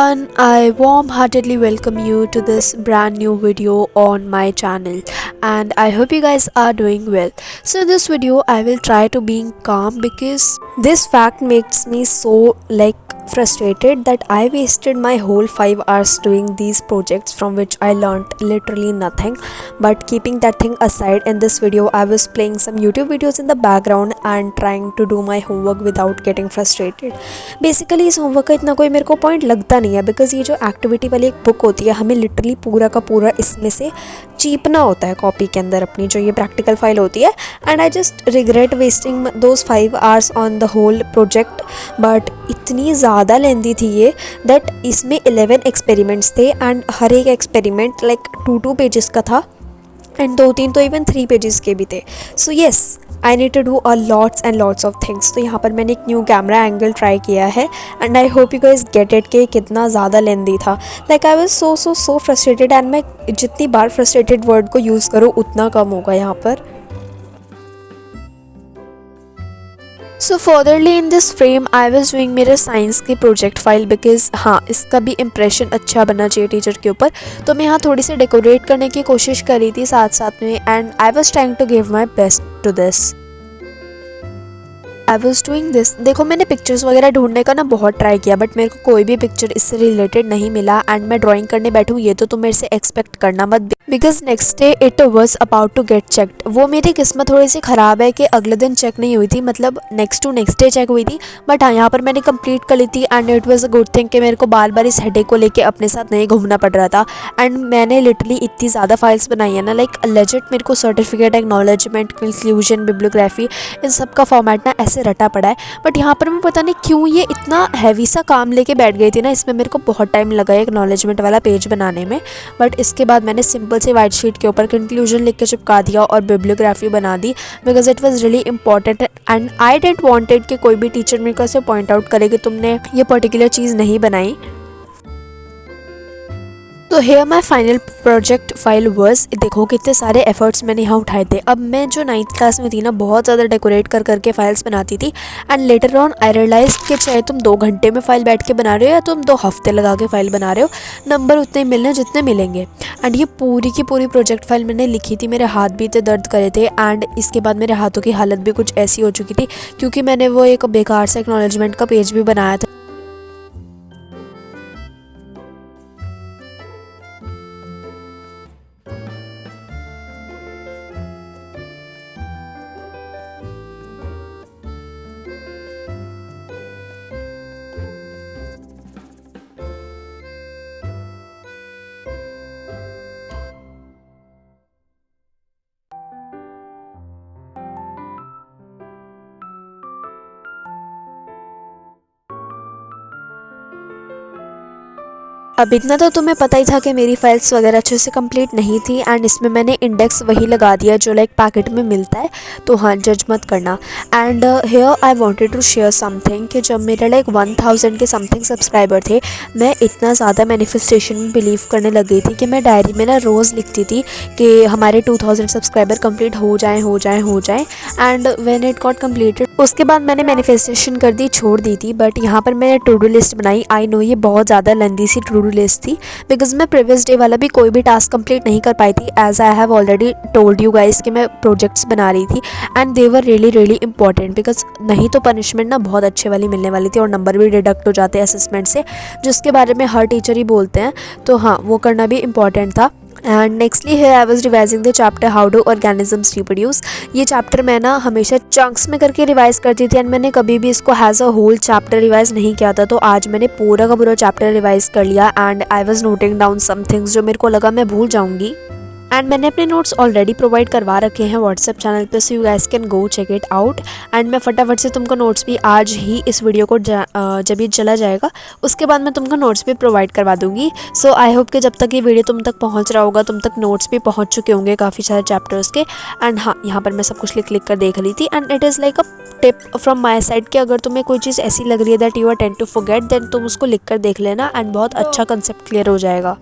everyone, I warm heartedly welcome you to this brand new video on my channel and I hope you guys are doing well. So in this video I will try to being calm because this fact makes me so frustrated that I wasted my whole 5 hours doing these projects from which I learned literally nothing. But keeping that thing aside, in this video I was playing some YouTube videos in the background and trying to do my homework without getting frustrated. Basically इस homework का इतना कोई मेरे को point लगता नहीं है because ये जो एक्टिविटी वाली एक बुक होती है हमें लिटरली पूरा का पूरा इसमें से चीपना होता है कॉपी के अंदर अपनी जो ये प्रैक्टिकल फाइल होती है and I just regret wasting those 5 hours on the whole project. But इतनी ज़्यादा लेंदी थी ये दैट इसमें 11 एक्सपेरिमेंट्स थे एंड हर एक एक्सपेरिमेंट लाइक 2 पेजेस का था एंड 2-3 तो इवन 3 पेजेस के भी थे. So yes, I need to do a lots and lots of things. तो यहाँ पर मैंने एक न्यू कैमरा एंगल ट्राई किया है and I hope you guys get it कि कितना ज़्यादा लेंदी था. Like I was so frustrated and मैं जितनी बार फ्रस्ट्रेटेड वर्ड को यूज़ करूँ उतना कम होगा यहाँ पर. So furtherly in this frame I was doing मेरे साइंस की प्रोजेक्ट फाइल बिकॉज हाँ इसका भी इम्प्रेशन अच्छा बनना चाहिए टीचर के ऊपर. तो मैं यहाँ थोड़ी सी डेकोरेट करने की कोशिश कर रही थी साथ साथ में and I was trying to give my best to this. I was doing this. देखो मैंने पिक्चर्स वगैरह ढूंढने का ना बहुत ट्राई किया बट मेरे को कोई भी पिक्चर इससे रिलेटेड नहीं मिला एंड मैं ड्राइंग करने बैठूँ ये तो तुम मेरे से एक्सपेक्ट करना मत because next day it was about to get checked. वो मेरी किस्मत थोड़ी सी ख़राब है कि अगले दिन चेक नहीं हुई थी, मतलब नेक्स्ट डे चेक हुई थी. बट हाँ यहाँ पर मैंने कंप्लीट कर ली थी and it was a good thing कि मेरे को बार बार इस हेडेक को लेके अपने साथ नहीं घूमना पड़ रहा था. एंड मैंने लिटरली इतनी ज़्यादा फाइल्स बनाई है ना लाइक लेजिट मेरे को सर्टिफिकेट, एक्नॉलेजमेंट, कंक्लूजन, बिब्लियोग्राफी इन सब का फॉर्मेट ना ऐसे रटा पड़ा है. बट यहाँ पर मैं पता नहीं क्यों ये इतना हैवी सा काम लेके बैठ गई थी ना, इसमें मेरे को बहुत टाइम लगा एक्नॉलेजमेंट वाला पेज बनाने में. बट इसके बाद मैंने सिंपल से वाइट शीट के ऊपर कंक्लूजन लिख के चिपका दिया और बिब्लियोग्राफी बना दी because it was really important and I didn't wanted कि कोई भी टीचर मेरे को ऐसे पॉइंट आउट करे कि तुमने ये पर्टिकुलर चीज़ नहीं बनाई. तो here my final project file वर्स. देखो कितने सारे एफर्ट्स मैंने यहाँ उठाए थे. अब मैं जो 9th क्लास में थी ना बहुत ज़्यादा डेकोरेट कर करके फाइल्स बनाती थी and later on I realise कि चाहे तुम 2 घंटे में फ़ाइल बैठ के बना रहे हो या तुम 2 हफ्ते लगा के फ़ाइल बना रहे हो, नंबर उतने मिलने जितने मिलेंगे. एंड ये पूरी की पूरी प्रोजेक्ट फाइल मैंने लिखी थी, मेरे हाथ भी इतने दर्द करे थे एंड इसके बाद मेरे हाथों की हालत भी कुछ ऐसी हो चुकी थी क्योंकि मैंने वो एक बेकार से एक्नॉलेजमेंट का पेज भी बनाया था. अब इतना तो तुम्हें पता ही था कि मेरी फाइल्स वगैरह अच्छे से कंप्लीट नहीं थी एंड इसमें मैंने इंडेक्स वही लगा दिया जो लाइक पैकेट में मिलता है. तो हाँ जज मत करना. And here I wanted to share something कि जब मेरे लाइक 1000 के समथिंग सब्सक्राइबर थे मैं इतना ज़्यादा मैनिफेस्टेशन में बिलीव करने लग गई थी कि मैं डायरी में ना रोज़ लिखती थी कि हमारे 2000 सब्सक्राइबर कंप्लीट हो जाएँ and when it got completed उसके बाद मैंने मैनिफेस्टेशन कर दी, छोड़ दी थी. बट यहाँ पर मैंने टू डू लिस्ट बनाई. आई नो ये बहुत ज़्यादा लंबी सी टू डू लिस्ट थी बिकॉज मैं प्रीवियस डे वाला भी कोई भी टास्क कंप्लीट नहीं कर पाई थी as I have already told you guys कि मैं प्रोजेक्ट्स बना रही थी and they were really important because नहीं तो पनिशमेंट ना बहुत अच्छे वाली मिलने वाली थी और नंबर भी डिडक्ट हो जाते हैं असेसमेंट से जिसके बारे में हर टीचर ही बोलते हैं. तो हाँ वो करना भी इम्पॉर्टेंट था. एंड नेक्स्टली है I was revising the chapter how do organisms reproduce. ये चैप्टर मैं ना हमेशा चंक्स में करके रिवाइज करती थी एंड मैंने कभी भी इसको has a whole chapter revise नहीं किया था. तो आज मैंने पूरा का पूरा चैप्टर रिवाइज कर लिया and I was noting down some things जो मेरे को लगा मैं भूल जाऊँगी. एंड मैंने अपने नोट्स ऑलरेडी प्रोवाइड करवा रखे हैं व्हाट्सएप चैनल पे, so you guys can go check it out. And मैं फटाफट से तुमको नोट्स भी आज ही इस वीडियो को जब ये चला जाएगा उसके बाद मैं तुमको नोट्स भी प्रोवाइड करवा दूंगी. सो आई होप कि जब तक ये वीडियो तुम तक पहुंच रहा होगा तुम तक नोट्स भी पहुंच चुके होंगे काफ़ी सारे चैप्टर्स के. एंड हाँ यहाँ पर मैं सब कुछ लिख कर देख ली थी and it is like a tip from my side कि अगर तुम्हें कोई चीज़ ऐसी लग रही है that you are tend to forget then तुम उसको लिख कर देख लेना एंड बहुत अच्छा कंसेप्ट क्लियर हो जाएगा.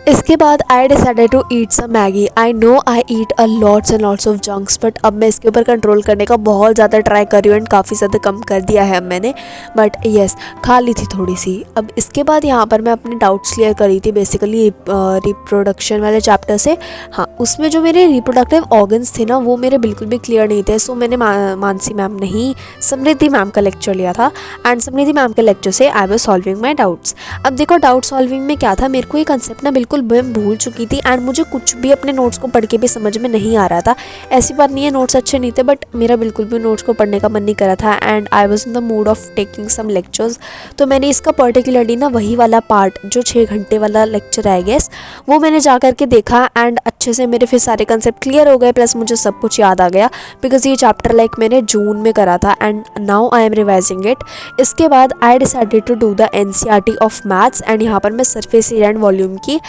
इसके बाद I decided to eat some Maggi. I know I eat a lots and lots of junks, but अब मैं इसके ऊपर कंट्रोल करने का बहुत ज़्यादा ट्राई कर रही हूँ एंड काफ़ी ज़्यादा कम कर दिया है अब मैंने, बट येस खा ली थी थोड़ी सी। अब इसके बाद यहाँ पर मैं अपने डाउट्स क्लियर कर रही थी बेसिकली रिप्रोडक्शन वाले चैप्टर से। हाँ, उसमें जो मेरे रिप्रोडक्टिव ऑर्गन्स थे ना वो मेरे बिल्कुल भी क्लियर नहीं थे। सो मैंने मानसी मैम नहीं, समृद्धि मैम का लेक्चर लिया था एंड समृद्धि मैम के लेक्चर से I was solving my doubts. अब देखो डाउट सॉल्विंग में क्या था, मेरे को ये कंसेप्ट ना बिल्कुल मैं भूल चुकी थी एंड मुझे कुछ भी अपने नोट्स को पढ़ के भी समझ में नहीं आ रहा था। ऐसी बात नहीं है नोट्स अच्छे नहीं थे, बट मेरा बिल्कुल भी नोट्स को पढ़ने का मन नहीं कर रहा था and I was in the mood of taking some lectures. तो मैंने इसका पर्टिकुलरली ना वही वाला पार्ट जो 6 घंटे वाला लेक्चर है गेस, वो मैंने जा करके देखा एंड अच्छे से मेरे फिर सारे कंसेप्ट क्लियर हो गए, प्लस मुझे सब कुछ याद आ गया बिकॉज ये चैप्टर लाइक मैंने जून में करा था and now I am revising it. इसके बाद I decided to do the NCERT of maths and यहाँ पर मैं सरफेस एरिया एंड वॉल्यूम की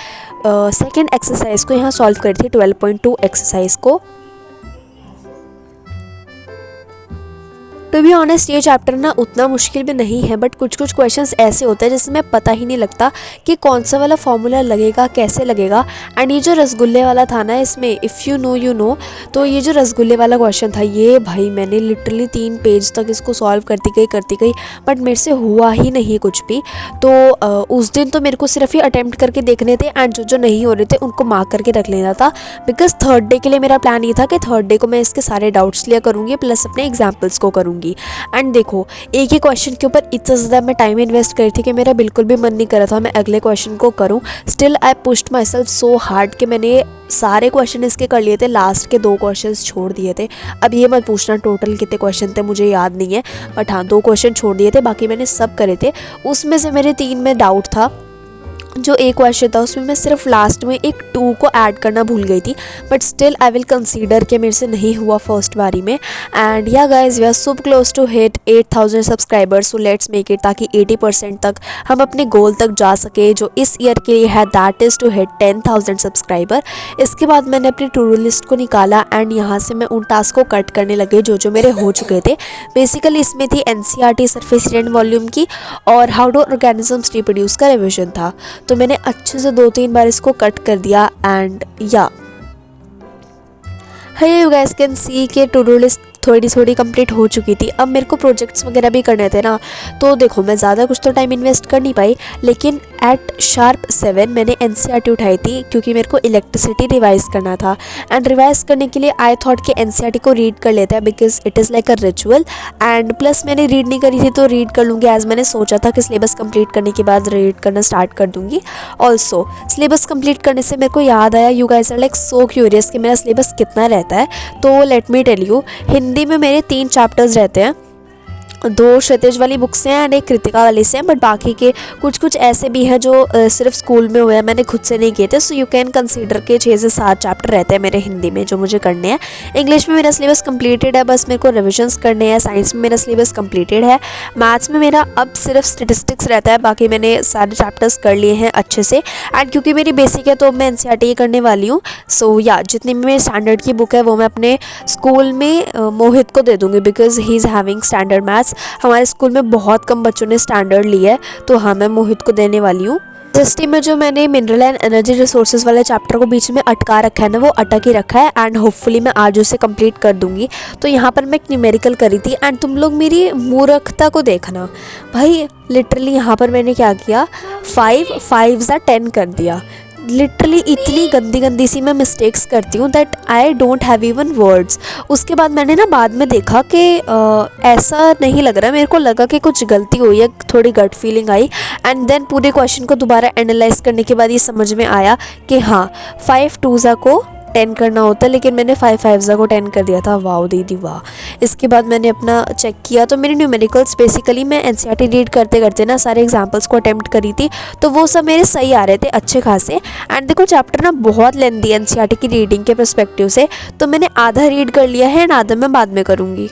सेकेंड एक्सरसाइज को यहाँ सॉल्व करी थी, 12.2 एक्सरसाइज को। टू बी ऑनेस्ट ये चैप्टर ना उतना मुश्किल भी नहीं है, बट कुछ कुछ क्वेश्चंस ऐसे होते हैं जिसमें पता ही नहीं लगता कि कौन सा वाला फॉर्मूला लगेगा, कैसे लगेगा। एंड ये जो रसगुल्ले वाला था ना इसमें, if you know you know, तो ये जो रसगुल्ले वाला क्वेश्चन था ये भाई मैंने लिटरली 3 पेज तक इसको सॉल्व करती गई बट मेरे से हुआ ही नहीं कुछ भी। तो उस दिन तो मेरे को सिर्फ ही अटैम्प्ट करके देखने थे एंड जो नहीं हो रहे थे उनको मार्क करके रख लेना था, बिकॉज थर्ड डे के लिए मेरा प्लान ये था कि थर्ड डे को मैं इसके सारे डाउट्स क्लियर करूँगी प्लस अपने एग्जाम्पल्स को करूँगी। एंड देखो एक ही क्वेश्चन के ऊपर इतना ज़्यादा मैं टाइम इन्वेस्ट करी थी कि मेरा बिल्कुल भी मन नहीं कर रहा था मैं अगले क्वेश्चन को करूं। Still I pushed my self so hard कि मैंने सारे क्वेश्चन इसके कर लिए थे, लास्ट के 2 क्वेश्चंस छोड़ दिए थे। अब ये मत पूछना टोटल कितने क्वेश्चन थे, मुझे याद नहीं है, बट हाँ 2 क्वेश्चन छोड़ दिए थे, बाकी मैंने सब करे थे। उसमें से मेरे 3 में डाउट था। जो एक क्वेश्चन था उसमें मैं सिर्फ लास्ट में एक 2 को ऐड करना भूल गई थी, but still I will consider कि मेरे से नहीं हुआ फर्स्ट बारी में। And yeah guys we are so close to hit 8000 subscribers, so let's make it ताकि 80% तक हम अपने गोल तक जा सके जो इस ईयर के लिए है, that is to hit 10,000 subscriber. इसके बाद मैंने अपनी टू डू लिस्ट को निकाला एंड यहाँ से मैं उन टास्क को कट करने लगे जो मेरे हो चुके थे। बेसिकली इसमें थी NCERT surface area and volume की और हाउ डू ऑर्गेनिजम्स रिप्रोड्यूस का रिविजन था। तो मैंने अच्छे से 2-3 बार इसको कट कर दिया एंड या यू गाइस कैन सी के टू डू लिस्ट थोड़ी कंप्लीट हो चुकी थी। अब मेरे को प्रोजेक्ट्स वगैरह भी करने थे ना, तो देखो मैं ज़्यादा कुछ तो टाइम इन्वेस्ट कर नहीं पाई, लेकिन एट शार्प 7 मैंने NCERT उठाई थी क्योंकि मेरे को इलेक्ट्रिसिटी रिवाइज़ करना था। एंड रिवाइज़ करने के लिए आई थॉट कि NCERT को रीड कर लेते हैं because it is like a ritual. And plus मैंने रीड नहीं करी थी तो रीड कर लूँगी, एज मैंने सोचा था कि सिलेबस कंप्लीट करने के बाद रीड करना स्टार्ट कर दूँगी। ऑल्सो सिलेबस कंप्लीट करने से मेरे को याद आया, you guys are like so curious कि मेरा सिलेबस कितना रहता है, तो let me tell you. Hindi में मेरे 3 चैप्टर्स रहते हैं, 2 क्षितिज वाली बुक से हैं एंड एक कृतिका वाली से हैं, बट बाकी के कुछ ऐसे भी हैं जो सिर्फ स्कूल में हुए हैं, मैंने खुद से नहीं किए थे। सो यू कैन कंसीडर के 6 से 7 चैप्टर रहते हैं मेरे हिंदी में जो मुझे करने हैं। इंग्लिश में मेरा सिलेबस कंप्लीटेड है, बस मेरे को रिविजन्स करने हैं। साइंस में मेरा सिलेबस कंप्लीटेड है। मैथ्स में मेरा अब सिर्फ स्टेटिस्टिक्स रहता है, बाकी मैंने सारे चैप्टर्स कर लिए हैं अच्छे से। एंड क्योंकि मेरी बेसिक है तो मैं NCERT करने वाली हूँ। सो या जितनी भी मेरी स्टैंडर्ड की बुक है वो मैं अपने स्कूल में मोहित को दे दूँगी because he is having standard maths. हमारे स्कूल में बहुत कम बच्चों ने स्टैंडर्ड लिया है, तो हाँ मैं मोहित को देने वाली हूँ। जस्टी में जो मैंने मिनरल एंड एनर्जी रिसोर्सेज वाले चैप्टर को बीच में अटका रखा है ना, वो अटक ही रखा है एंड होपफुली मैं आज उसे कंप्लीट कर दूंगी। तो यहाँ पर मैं एक न्यूमेरिकल करी थी एंड तुम लोग मेरी मूर्खता को देखना भाई, लिटरली यहाँ पर मैंने क्या किया, 5 5 10 कर दिया। लिटरली इतनी गंदी सी मैं मिस्टेक्स करती हूँ that I don't have even words. उसके बाद मैंने ना बाद में देखा कि ऐसा नहीं लग रहा, मेरे को लगा कि कुछ गलती हुई है, थोड़ी गट फीलिंग आई एंड देन पूरे क्वेश्चन को दोबारा एनालाइज करने के बाद ये समझ में आया कि हाँ 5 2 को 10 करना होता है, लेकिन मैंने 5 5 को 10 कर दिया था। वाह दीदी वाह। इसके बाद मैंने अपना चेक किया तो मेरे न्यूमेरिकल्स बेसिकली मैं NCERT रीड करते करते ना सारे एग्जांपल्स को अटेम्प्ट करी थी, तो वो सब मेरे सही आ रहे थे अच्छे खासे। एंड देखो चैप्टर ना बहुत लेंदी है NCERT की रीडिंग के पर्सपेक्टिव से, तो मैंने आधा रीड कर लिया है एंड आधा मैं बाद में करूँगी।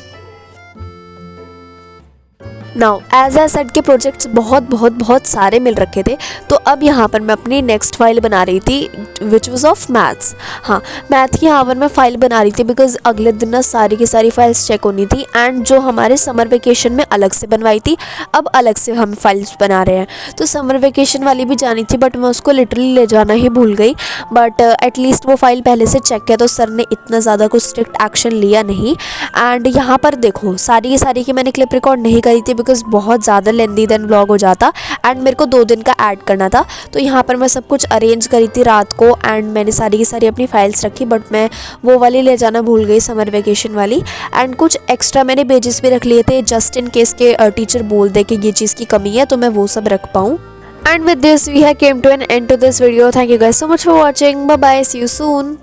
नाउ एज आई सेड के प्रोजेक्ट्स बहुत बहुत बहुत सारे मिल रखे थे, तो अब यहाँ पर मैं अपनी नेक्स्ट फाइल बना रही थी विच वॉज ऑफ मैथ्स। हाँ, मैथ की यहाँ पर मैं फ़ाइल बना रही थी बिकॉज अगले दिन ना सारी की सारी फाइल्स चेक होनी थी, एंड जो हमारे समर वेकेशन में अलग से बनवाई थी अब अलग से हम फाइल्स बना रहे हैं। तो समर वेकेशन वाली भी जानी थी बट मैं उसको लिटरली ले जाना ही भूल गई, बट एटलीस्ट वो फाइल पहले से चेक किया तो सर ने इतना ज़्यादा कुछ स्ट्रिक्ट एक्शन लिया नहीं। एंड यहाँ पर देखो सारी की सारी की मैंने क्लिप रिकॉर्ड नहीं करी थी बिकॉज बहुत ज़्यादा लेंदी देन व्लॉग हो जाता, एंड मेरे को 2 दिन का ऐड करना था। तो यहाँ पर मैं सब कुछ अरेंज करी थी रात को, एंड मैंने सारी की सारी अपनी फाइल्स रखी, बट मैं वो वाली ले जाना भूल गई समर वेकेशन वाली। एंड कुछ एक्स्ट्रा मैंने पेजेस भी रख लिए थे जस्ट इन केस के टीचर बोल दे कि ये चीज़ की कमी है तो मैं वो सब रख पाऊँ। And with this we have came to an end to this video. Thank you guys so much for watching. Bye bye. See you soon.